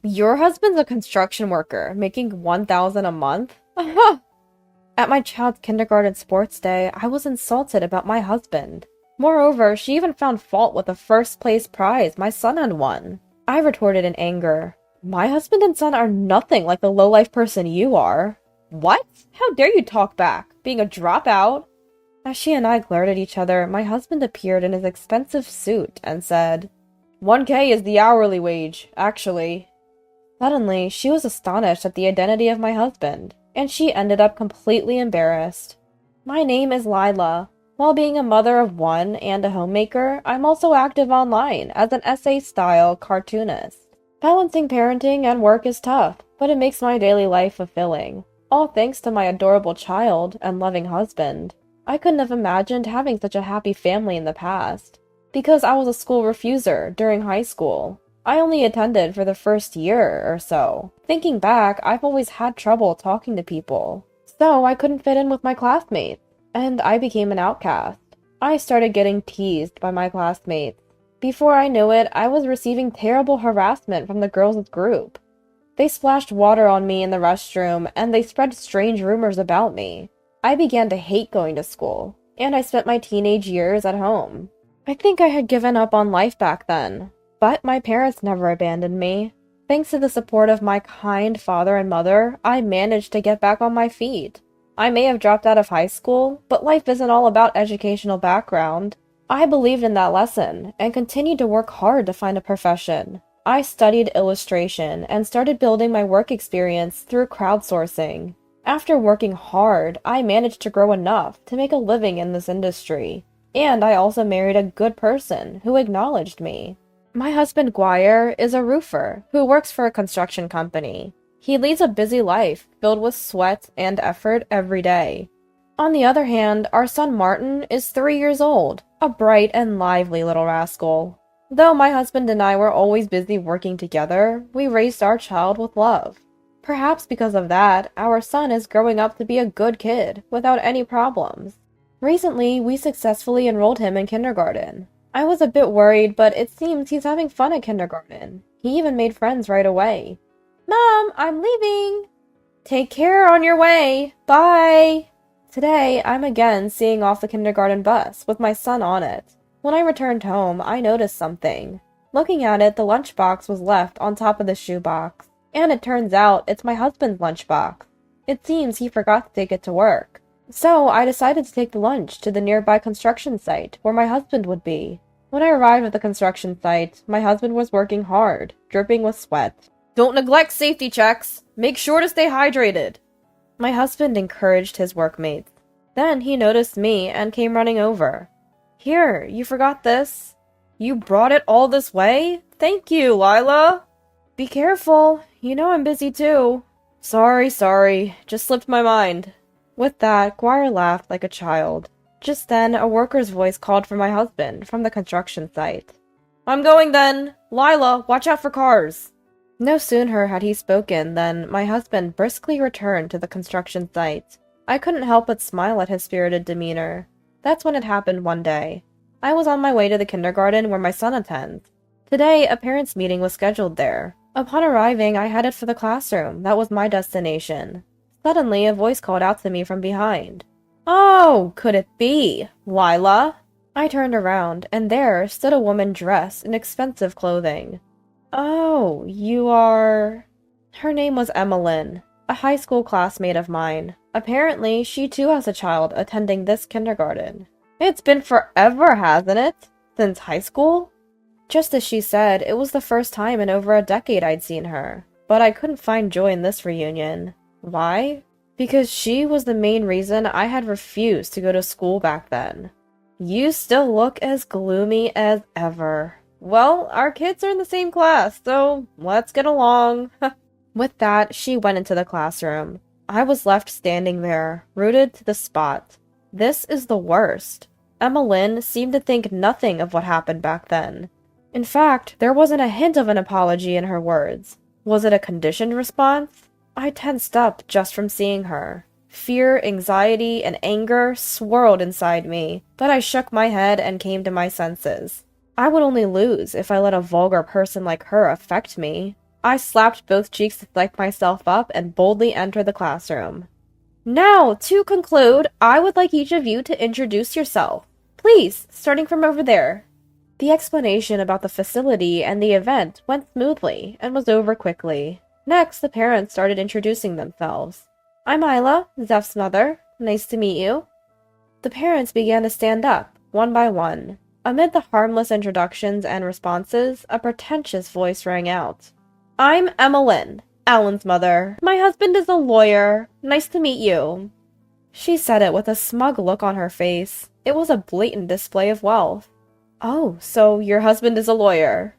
Your husband's a construction worker, making 1,000 a month? At my child's kindergarten sports day, I was insulted about my husband. Moreover, she even found fault with the first place prize my son had won. I retorted in anger. My husband and son are nothing like the low-life person you are. What? How dare you talk back, being a dropout? As she and I glared at each other, my husband appeared in his expensive suit and said, 1K is the hourly wage, actually. Suddenly, she was astonished at the identity of my husband, and she ended up completely embarrassed. My name is Lila. While being a mother of one and a homemaker, I'm also active online as an essay-style cartoonist. Balancing parenting and work is tough, but it makes my daily life fulfilling. All thanks to my adorable child and loving husband. I couldn't have imagined having such a happy family in the past. Because I was a school refuser during high school, I only attended for the first year or so. Thinking back, I've always had trouble talking to people. So I couldn't fit in with my classmates, and I became an outcast. I started getting teased by my classmates. Before I knew it, I was receiving terrible harassment from the girls' group. They splashed water on me in the restroom, and they spread strange rumors about me. I began to hate going to school, and I spent my teenage years at home. I think I had given up on life back then, but my parents never abandoned me. Thanks to the support of my kind father and mother, I managed to get back on my feet. I may have dropped out of high school, but life isn't all about educational background. I believed in that lesson, and continued to work hard to find a profession. I studied illustration and started building my work experience through crowdsourcing. After working hard, I managed to grow enough to make a living in this industry. And I also married a good person who acknowledged me. My husband Guire is a roofer who works for a construction company. He leads a busy life filled with sweat and effort every day. On the other hand, our son Martin is 3 years old, a bright and lively little rascal. Though my husband and I were always busy working together, we raised our child with love. Perhaps because of that, our son is growing up to be a good kid without any problems. Recently, we successfully enrolled him in kindergarten. I was a bit worried, but it seems he's having fun at kindergarten. He even made friends right away. Mom, I'm leaving! Take care on your way! Bye! Today, I'm again seeing off the kindergarten bus with my son on it. When I returned home, I noticed something. Looking at it, the lunchbox was left on top of the shoebox. And it turns out it's my husband's lunchbox. It seems he forgot to take it to work. So I decided to take the lunch to the nearby construction site where my husband would be. When I arrived at the construction site, my husband was working hard, dripping with sweat. Don't neglect safety checks. Make sure to stay hydrated. My husband encouraged his workmates. Then he noticed me and came running over. Here, you forgot this. You brought it all this way? Thank you, Lila. Be careful. You know I'm busy too. Sorry. Just slipped my mind. With that, Guire laughed like a child. Just then, a worker's voice called for my husband from the construction site. I'm going then. Lila, watch out for cars. No sooner had he spoken than my husband briskly returned to the construction site. I couldn't help but smile at his spirited demeanor. That's when it happened one day. I was on my way to the kindergarten where my son attends. Today, a parents' meeting was scheduled there. Upon arriving, I headed for the classroom. That was my destination. Suddenly, a voice called out to me from behind. Oh, could it be? Lila? I turned around, and there stood a woman dressed in expensive clothing. Oh, you are... Her name was Emmeline, a high school classmate of mine. Apparently, she too has a child attending this kindergarten. It's been forever, hasn't it? Since high school? Just as she said, it was the first time in over a decade I'd seen her. But I couldn't find joy in this reunion. Why? Because she was the main reason I had refused to go to school back then. You still look as gloomy as ever. Well, our kids are in the same class, so let's get along. With that, she went into the classroom. I was left standing there, rooted to the spot. This is the worst. Emmeline seemed to think nothing of what happened back then. In fact, there wasn't a hint of an apology in her words. Was it a conditioned response? I tensed up just from seeing her. Fear, anxiety, and anger swirled inside me, but I shook my head and came to my senses. I would only lose if I let a vulgar person like her affect me. I slapped both cheeks to psych myself up and boldly entered the classroom. Now, to conclude, I would like each of you to introduce yourself. Please, starting from over there. The explanation about the facility and the event went smoothly and was over quickly. Next, the parents started introducing themselves. I'm Isla, Zeph's mother. Nice to meet you. The parents began to stand up, one by one. Amid the harmless introductions and responses, a pretentious voice rang out. I'm Emmeline, Alan's mother. My husband is a lawyer. Nice to meet you. She said it with a smug look on her face. It was a blatant display of wealth. Oh, so your husband is a lawyer.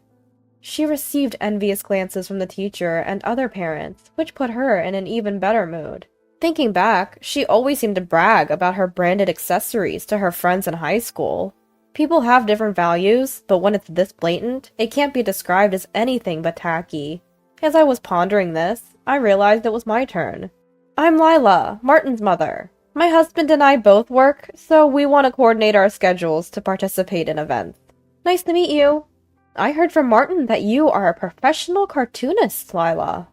She received envious glances from the teacher and other parents, which put her in an even better mood. Thinking back, she always seemed to brag about her branded accessories to her friends in high school. People have different values, but when it's this blatant, it can't be described as anything but tacky. As I was pondering this, I realized it was my turn. I'm Lila, Martin's mother. My husband and I both work, so we want to coordinate our schedules to participate in events. Nice to meet you. I heard from Martin that you are a professional cartoonist, Lila.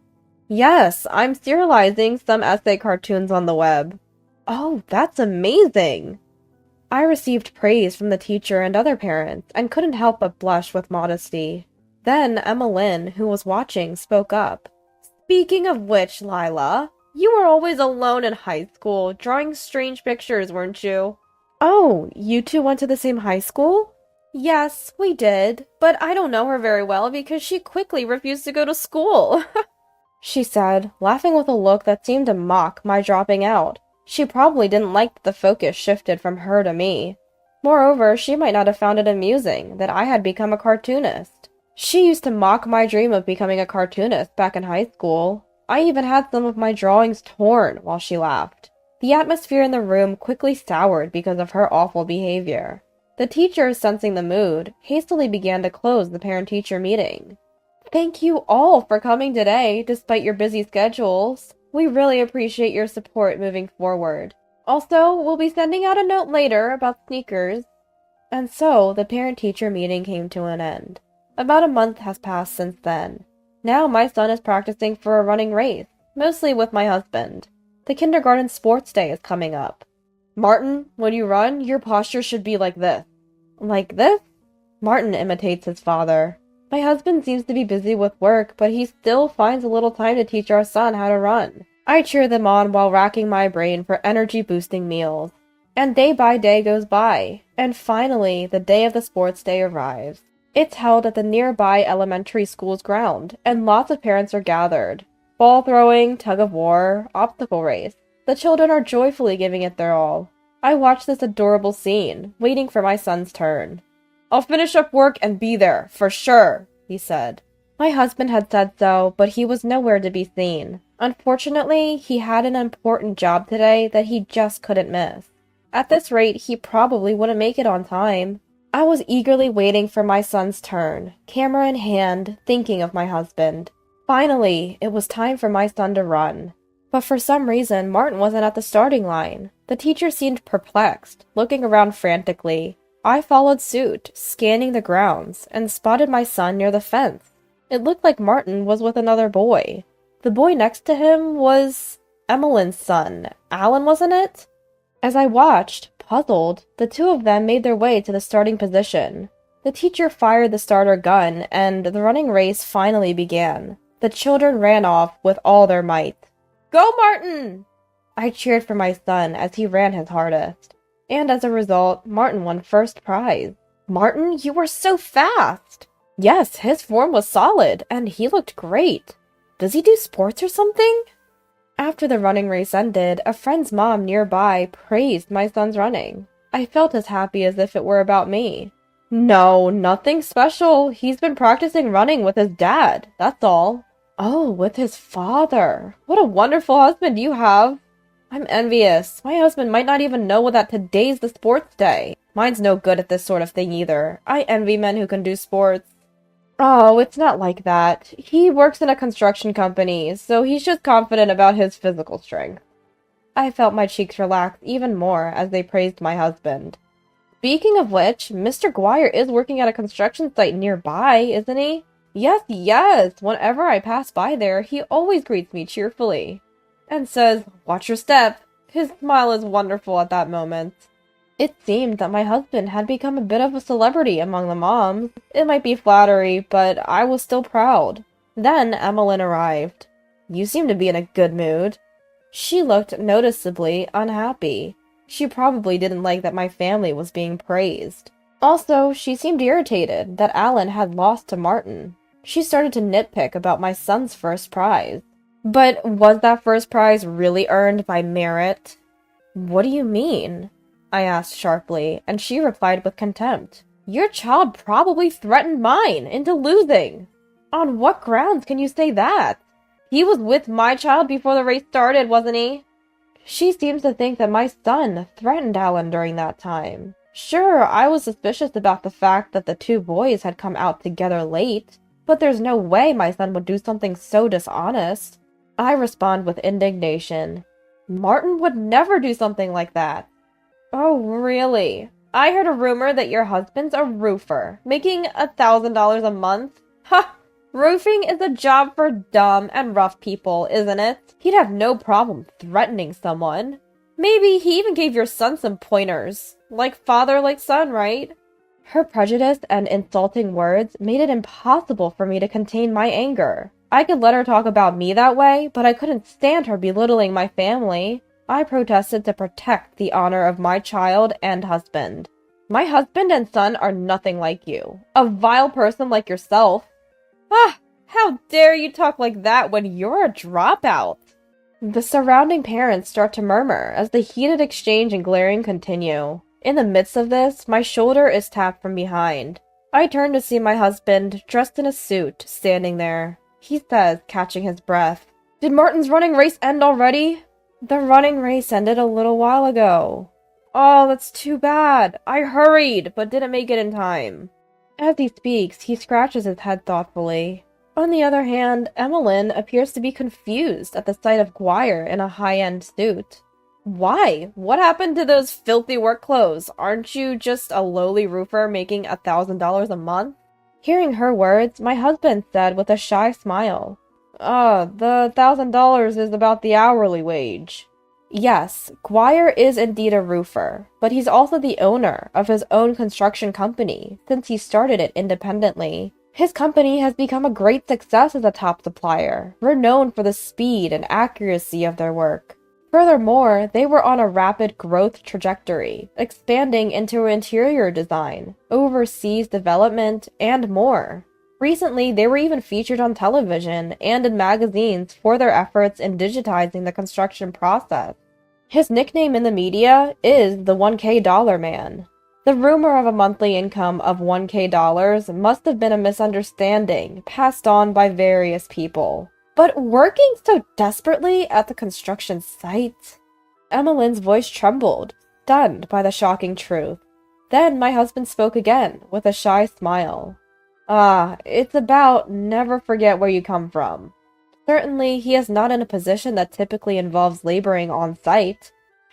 Yes, I'm serializing some essay cartoons on the web. Oh, that's amazing! I received praise from the teacher and other parents, and couldn't help but blush with modesty. Then Emmeline, who was watching, spoke up. Speaking of which, Lila, you were always alone in high school, drawing strange pictures, weren't you? Oh, you two went to the same high school? Yes, we did, but I don't know her very well because she quickly refused to go to school, she said, laughing with a look that seemed to mock my dropping out. She probably didn't like that the focus shifted from her to me. Moreover, she might not have found it amusing that I had become a cartoonist. She used to mock my dream of becoming a cartoonist back in high school. I even had some of my drawings torn while she laughed. The atmosphere in the room quickly soured because of her awful behavior. The teacher, sensing the mood, hastily began to close the parent-teacher meeting. Thank you all for coming today, despite your busy schedules. We really appreciate your support moving forward. Also, we'll be sending out a note later about sneakers. And so, the parent-teacher meeting came to an end. About a month has passed since then. Now my son is practicing for a running race, mostly with my husband. The kindergarten sports day is coming up. Martin, when you run, your posture should be like this. Like this? Martin imitates his father. My husband seems to be busy with work, but he still finds a little time to teach our son how to run. I cheer them on while racking my brain for energy-boosting meals. And day by day goes by, and finally, the day of the sports day arrives. It's held at the nearby elementary school's ground, and lots of parents are gathered. Ball throwing, tug-of-war, obstacle race. The children are joyfully giving it their all. I watch this adorable scene, waiting for my son's turn. I'll finish up work and be there, for sure, he said. My husband had said so, but he was nowhere to be seen. Unfortunately, he had an important job today that he just couldn't miss. At this rate, he probably wouldn't make it on time. I was eagerly waiting for my son's turn, camera in hand, thinking of my husband. Finally, it was time for my son to run. But for some reason, Martin wasn't at the starting line. The teacher seemed perplexed, looking around frantically. I followed suit, scanning the grounds, and spotted my son near the fence. It looked like Martin was with another boy. The boy next to him was Emmeline's son. Alan, wasn't it? As I watched, puzzled, the two of them made their way to the starting position. The teacher fired the starter gun, and the running race finally began. The children ran off with all their might. Go, Martin! I cheered for my son as he ran his hardest. And as a result, Martin won first prize. Martin, you were so fast! Yes, his form was solid, and he looked great. Does he do sports or something? After the running race ended, a friend's mom nearby praised my son's running. I felt as happy as if it were about me. No, nothing special. He's been practicing running with his dad, that's all. Oh, with his father. What a wonderful husband you have. I'm envious. My husband might not even know that today's the sports day. Mine's no good at this sort of thing either. I envy men who can do sports. Oh, it's not like that. He works in a construction company, so he's just confident about his physical strength. I felt my cheeks relax even more as they praised my husband. Speaking of which, Mr. Guire is working at a construction site nearby, isn't he? Yes, yes, whenever I pass by there, he always greets me cheerfully and says, "Watch your step." His smile is wonderful at that moment. It seemed that my husband had become a bit of a celebrity among the moms. It might be flattery, but I was still proud. Then Emmeline arrived. "You seem to be in a good mood." She looked noticeably unhappy. She probably didn't like that my family was being praised. Also, she seemed irritated that Alan had lost to Martin. She started to nitpick about my son's first prize. But was that first prize really earned by merit? "What do you mean?" I asked sharply, and she replied with contempt. "Your child probably threatened mine into losing." "On what grounds can you say that? He was with my child before the race started, wasn't he?" She seems to think that my son threatened Alan during that time. Sure, I was suspicious about the fact that the two boys had come out together late, but there's no way my son would do something so dishonest. I respond with indignation. "Martin would never do something like that." "Oh, really? I heard a rumor that your husband's a roofer, making $1,000 a month. Ha! Roofing is a job for dumb and rough people, isn't it? He'd have no problem threatening someone. Maybe he even gave your son some pointers. Like father, like son, right?" Her prejudice and insulting words made it impossible for me to contain my anger. I could let her talk about me that way, but I couldn't stand her belittling my family. I protested to protect the honor of my child and husband. "My husband and son are nothing like you. A vile person like yourself." "Ah, how dare you talk like that when you're a dropout?" The surrounding parents start to murmur as the heated exchange and glaring continue. In the midst of this, my shoulder is tapped from behind. I turn to see my husband, dressed in a suit, standing there. He says, catching his breath, "Did Martin's running race end already?" "The running race ended a little while ago." "Oh, that's too bad. I hurried, but didn't make it in time." As he speaks, he scratches his head thoughtfully. On the other hand, Emmeline appears to be confused at the sight of Guire in a high-end suit. "Why? What happened to those filthy work clothes? Aren't you just a lowly roofer making $1,000 a month?" Hearing her words, my husband said with a shy smile, The $1,000 is about the hourly wage." Yes, Guire is indeed a roofer, but he's also the owner of his own construction company since he started it independently. His company has become a great success as a top supplier, renowned for the speed and accuracy of their work. Furthermore, they were on a rapid growth trajectory, expanding into interior design, overseas development, and more. Recently, they were even featured on television and in magazines for their efforts in digitizing the construction process. His nickname in the media is the $1K Dollar Man. The rumor of a monthly income of $1K must have been a misunderstanding passed on by various people. But working so desperately at the construction site? Emmeline's voice trembled, stunned by the shocking truth. Then my husband spoke again, with a shy smile. It's about never forget where you come from. Certainly, he is not in a position that typically involves laboring on site.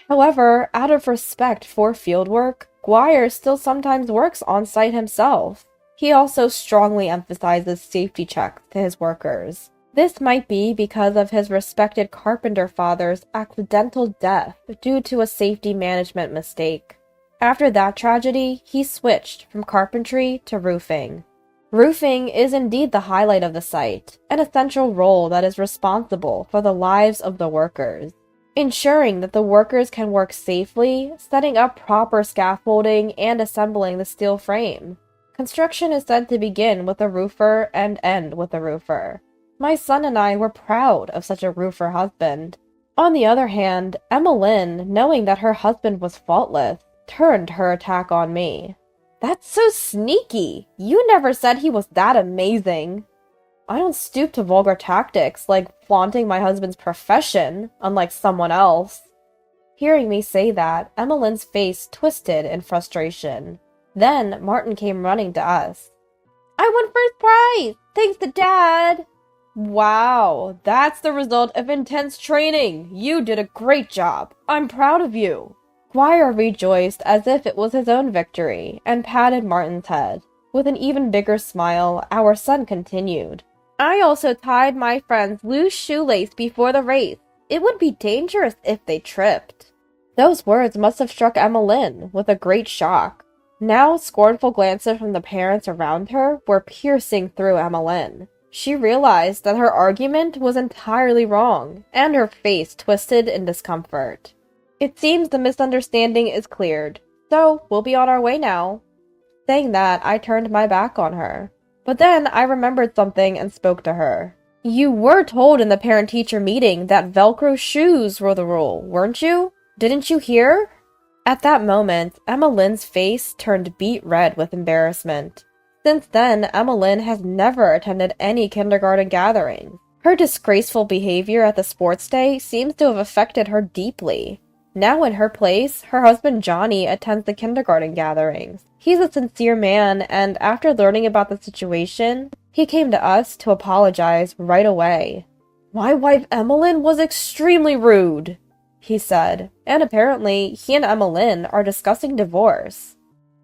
However, out of respect for fieldwork, Guire still sometimes works on site himself. He also strongly emphasizes safety checks to his workers. This might be because of his respected carpenter father's accidental death due to a safety management mistake. After that tragedy, he switched from carpentry to roofing. Roofing is indeed the highlight of the site, an essential role that is responsible for the lives of the workers. Ensuring that the workers can work safely, setting up proper scaffolding, and assembling the steel frame. Construction is said to begin with a roofer and end with a roofer. My son and I were proud of such a roofer husband. On the other hand, Emmeline, knowing that her husband was faultless, turned her attack on me. "That's so sneaky! You never said he was that amazing!" I don't stoop to vulgar tactics like flaunting my husband's profession, unlike someone else. Hearing me say that, Emmeline's face twisted in frustration. Then Martin came running to us. "I won first prize! Thanks to Dad!" "Wow, that's the result of intense training! You did a great job! I'm proud of you!" Guire rejoiced as if it was his own victory, and patted Martin's head. With an even bigger smile, our son continued. I also tied my friend's loose shoelace before the race. It would be dangerous if they tripped. Those words must have struck Emmeline with a great shock. Now, scornful glances from the parents around her were piercing through Emmeline. She realized that her argument was entirely wrong, and her face twisted in discomfort. It seems the misunderstanding is cleared, so we'll be on our way now. Saying that, I turned my back on her. But then I remembered something and spoke to her. You were told in the parent-teacher meeting that Velcro shoes were the rule, weren't you? Didn't you hear? At that moment, Emmeline's face turned beet red with embarrassment. Since then, Emmeline has never attended any kindergarten gatherings. Her disgraceful behavior at the sports day seems to have affected her deeply. Now in her place, her husband Johnny attends the kindergarten gatherings. He's a sincere man, and after learning about the situation, he came to us to apologize right away. My wife Emmeline was extremely rude, he said, and apparently he and Emmeline are discussing divorce.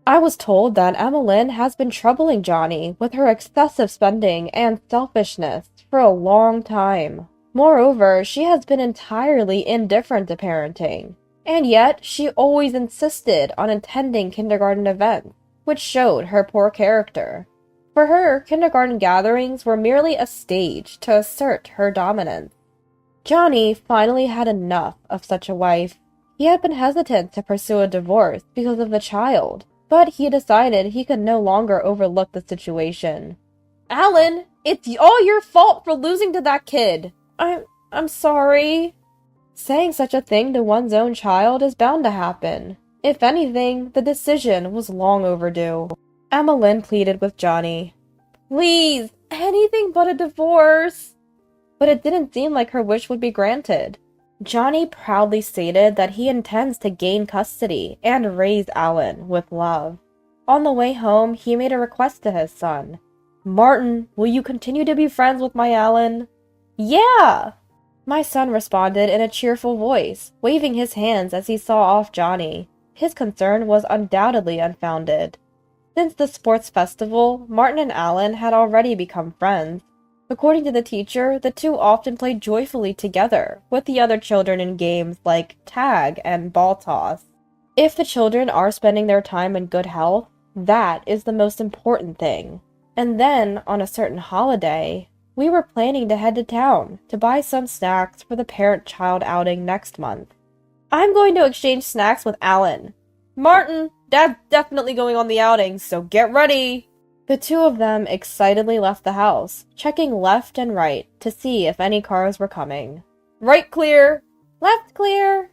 I was told that Emmeline has been troubling Johnny with her excessive spending and selfishness for a long time. Moreover, she has been entirely indifferent to parenting, and yet she always insisted on attending kindergarten events, which showed her poor character. For her, kindergarten gatherings were merely a stage to assert her dominance. Johnny finally had enough of such a wife. He had been hesitant to pursue a divorce because of the child, but he decided he could no longer overlook the situation. Alan, it's all your fault for losing to that kid. I'm sorry. Saying such a thing to one's own child is bound to happen. If anything, the decision was long overdue. Emmeline pleaded with Johnny. Please, anything but a divorce. But it didn't seem like her wish would be granted. Johnny proudly stated that he intends to gain custody and raise Alan with love. On the way home, he made a request to his son. Martin, will you continue to be friends with my Alan? Yeah! My son responded in a cheerful voice, waving his hands as he saw off Johnny. His concern was undoubtedly unfounded. Since the sports festival, Martin and Alan had already become friends. According to the teacher, the two often played joyfully together, with the other children in games like tag and ball toss. If the children are spending their time in good health, that is the most important thing. And then, on a certain holiday, we were planning to head to town to buy some snacks for the parent-child outing next month. I'm going to exchange snacks with Alan. Martin, Dad's definitely going on the outing, so get ready! The two of them excitedly left the house, checking left and right to see if any cars were coming. Right clear! Left clear!